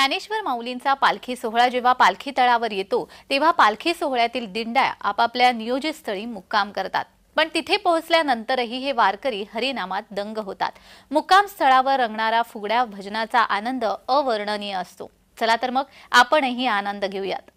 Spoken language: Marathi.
ज्ञानेश्वर माऊलींचा पालखी सोहळा जेव्हा पालखी तळावर येतो तेव्हा पालखी सोहळ्यातील दिंड्या आपापल्या नियोजित स्थळी मुक्काम करतात। पण तिथे पोहोचल्यानंतरही हे वारकरी हरिनामात दंग होतात। मुक्काम स्थळावर रंगणारा फुगड्या भजनाचा आनंद अवर्णनीय असतो। चला तर मग आपणही आनंद घेऊयात।